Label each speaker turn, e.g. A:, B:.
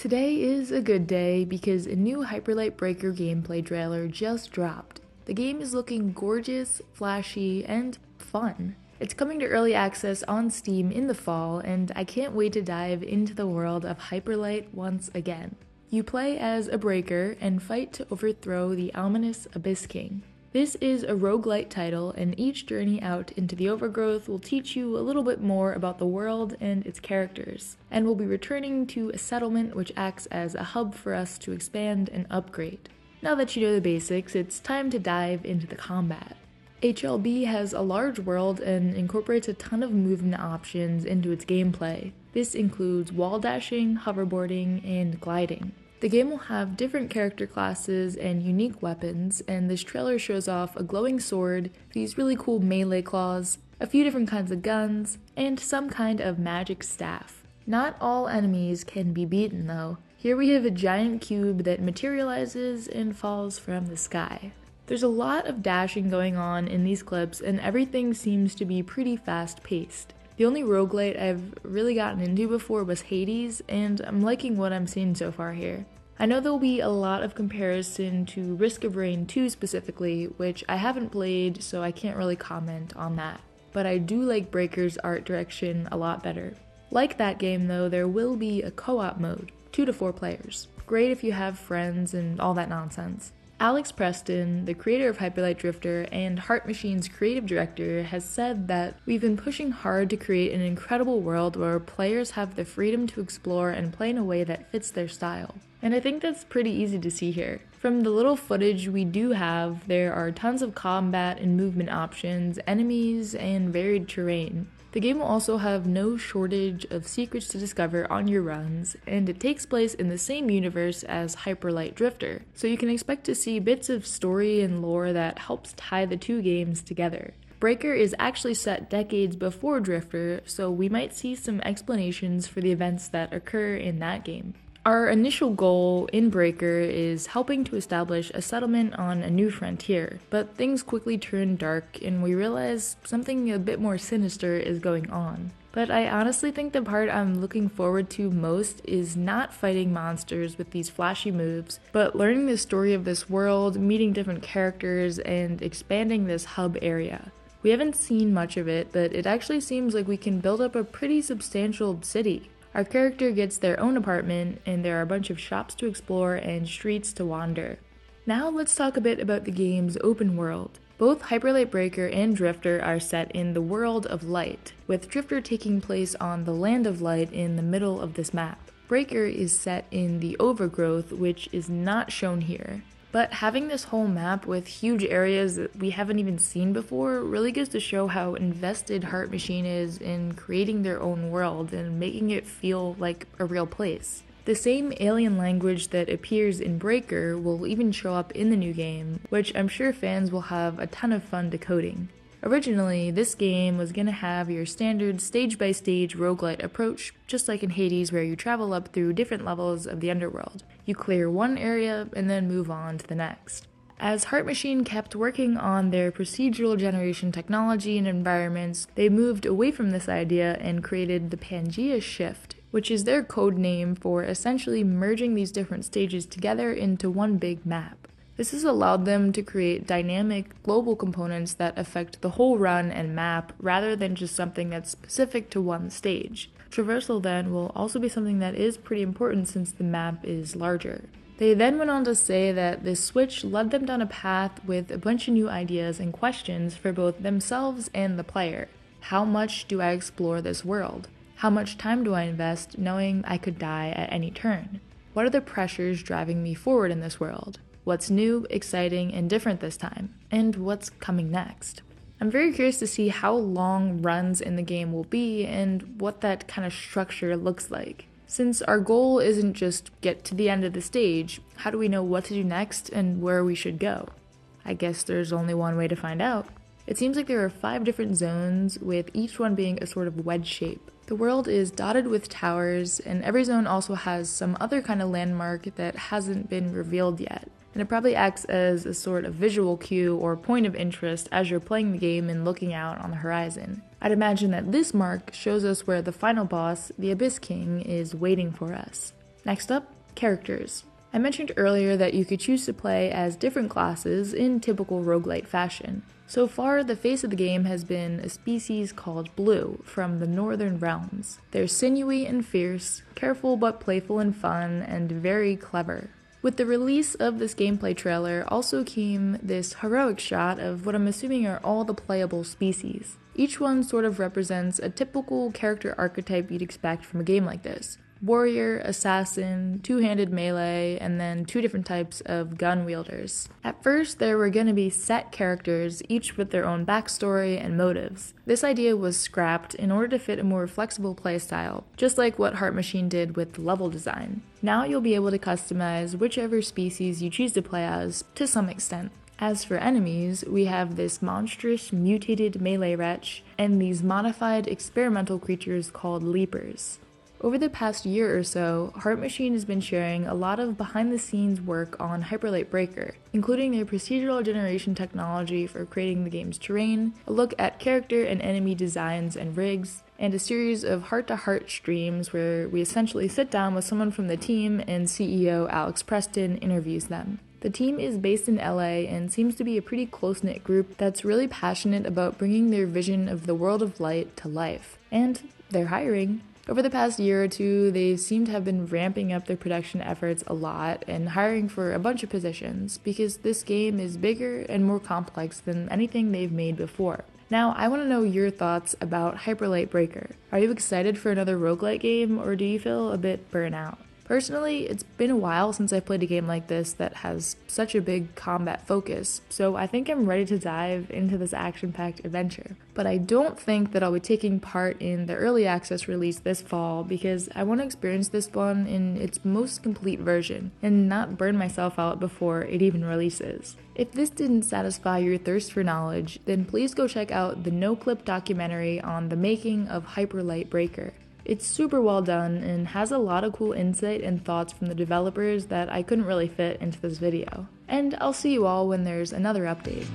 A: Today is a good day because a new Hyperlight Breaker gameplay trailer just dropped. The game is looking gorgeous, flashy, and fun. It's coming to early access on Steam in the fall, and I can't wait to dive into the world of Hyperlight once again. You play as a breaker and fight to overthrow the ominous Abyss King. This is a rogue-lite title, and each journey out into the overgrowth will teach you a little bit more about the world and its characters, and we'll be returning to a settlement which acts as a hub for us to expand and upgrade. Now that you know the basics, it's time to dive into the combat. HLB has a large world and incorporates a ton of movement options into its gameplay. This includes wall dashing, hoverboarding, and gliding. The game will have different character classes and unique weapons, and this trailer shows off a glowing sword, these really cool melee claws, a few different kinds of guns, and some kind of magic staff. Not all enemies can be beaten though. Here we have a giant cube that materializes and falls from the sky. There's a lot of dashing going on in these clips, and everything seems to be pretty fast-paced. The only roguelite I've really gotten into before was Hades, and I'm liking what I'm seeing so far here. I know there'll be a lot of comparison to Risk of Rain 2 specifically, which I haven't played, so I can't really comment on that. But I do like Breaker's art direction a lot better. Like that game though, there will be a co-op mode, 2 to 4 players. Great if you have friends and all that nonsense. Alex Preston, the creator of Hyperlight Drifter and Heart Machine's creative director, has said that we've been pushing hard to create an incredible world where players have the freedom to explore and play in a way that fits their style. And I think that's pretty easy to see here. From the little footage we do have, there are tons of combat and movement options, enemies, and varied terrain. The game will also have no shortage of secrets to discover on your runs, and it takes place in the same universe as Hyperlight Drifter, so you can expect to see bits of story and lore that helps tie the two games together. Breaker is actually set decades before Drifter, so we might see some explanations for the events that occur in that game. Our initial goal in Breaker is helping to establish a settlement on a new frontier, but things quickly turn dark and we realize something a bit more sinister is going on. But I honestly think the part I'm looking forward to most is not fighting monsters with these flashy moves, but learning the story of this world, meeting different characters, and expanding this hub area. We haven't seen much of it, but it actually seems like we can build up a pretty substantial city. Our character gets their own apartment, and there are a bunch of shops to explore and streets to wander. Now let's talk a bit about the game's open world. Both Hyperlight Breaker and Drifter are set in the world of light, with Drifter taking place on the land of light in the middle of this map. Breaker is set in the overgrowth, which is not shown here. But having this whole map with huge areas that we haven't even seen before really goes to show how invested Heart Machine is in creating their own world and making it feel like a real place. The same alien language that appears in Breaker will even show up in the new game, which I'm sure fans will have a ton of fun decoding. Originally, this game was going to have your standard stage-by-stage roguelite approach, just like in Hades where you travel up through different levels of the underworld. You clear one area and then move on to the next. As Heart Machine kept working on their procedural generation technology and environments, they moved away from this idea and created the Pangea Shift, which is their code name for essentially merging these different stages together into one big map. This has allowed them to create dynamic, global components that affect the whole run and map rather than just something that's specific to one stage. Traversal then will also be something that is pretty important since the map is larger. They then went on to say that this switch led them down a path with a bunch of new ideas and questions for both themselves and the player. How much do I explore this world? How much time do I invest knowing I could die at any turn? What are the pressures driving me forward in this world? What's new, exciting, and different this time? And what's coming next? I'm very curious to see how long runs in the game will be and what that kind of structure looks like. Since our goal isn't just get to the end of the stage, how do we know what to do next and where we should go? I guess there's only one way to find out. It seems like there are 5 different zones, with each one being a sort of wedge shape. The world is dotted with towers, and every zone also has some other kind of landmark that hasn't been revealed yet. And it probably acts as a sort of visual cue or point of interest as you're playing the game and looking out on the horizon. I'd imagine that this mark shows us where the final boss, the Abyss King, is waiting for us. Next up, characters. I mentioned earlier that you could choose to play as different classes in typical roguelite fashion. So far, the face of the game has been a species called Blue from the Northern Realms. They're sinewy and fierce, careful but playful and fun, and very clever. With the release of this gameplay trailer also came this heroic shot of what I'm assuming are all the playable species. Each one sort of represents a typical character archetype you'd expect from a game like this. Warrior, assassin, two-handed melee, and then two different types of gun wielders. At first, there were going to be set characters, each with their own backstory and motives. This idea was scrapped in order to fit a more flexible playstyle, just like what Heart Machine did with level design. Now you'll be able to customize whichever species you choose to play as, to some extent. As for enemies, we have this monstrous mutated melee wretch, and these modified experimental creatures called leapers. Over the past year or so, Heart Machine has been sharing a lot of behind-the-scenes work on Hyper Light Breaker, including their procedural generation technology for creating the game's terrain, a look at character and enemy designs and rigs, and a series of heart-to-heart streams where we essentially sit down with someone from the team and CEO Alex Preston interviews them. The team is based in LA and seems to be a pretty close-knit group that's really passionate about bringing their vision of the world of light to life. And they're hiring. Over the past year or two, they seem to have been ramping up their production efforts a lot and hiring for a bunch of positions because this game is bigger and more complex than anything they've made before. Now, I want to know your thoughts about Hyper Light Breaker. Are you excited for another roguelite game, or do you feel a bit burnt out? Personally, it's been a while since I played a game like this that has such a big combat focus, so I think I'm ready to dive into this action-packed adventure. But I don't think that I'll be taking part in the early access release this fall because I want to experience this one in its most complete version and not burn myself out before it even releases. If this didn't satisfy your thirst for knowledge, then please go check out the no-clip documentary on the making of Hyper Light Breaker. It's super well done and has a lot of cool insight and thoughts from the developers that I couldn't really fit into this video. And I'll see you all when there's another update.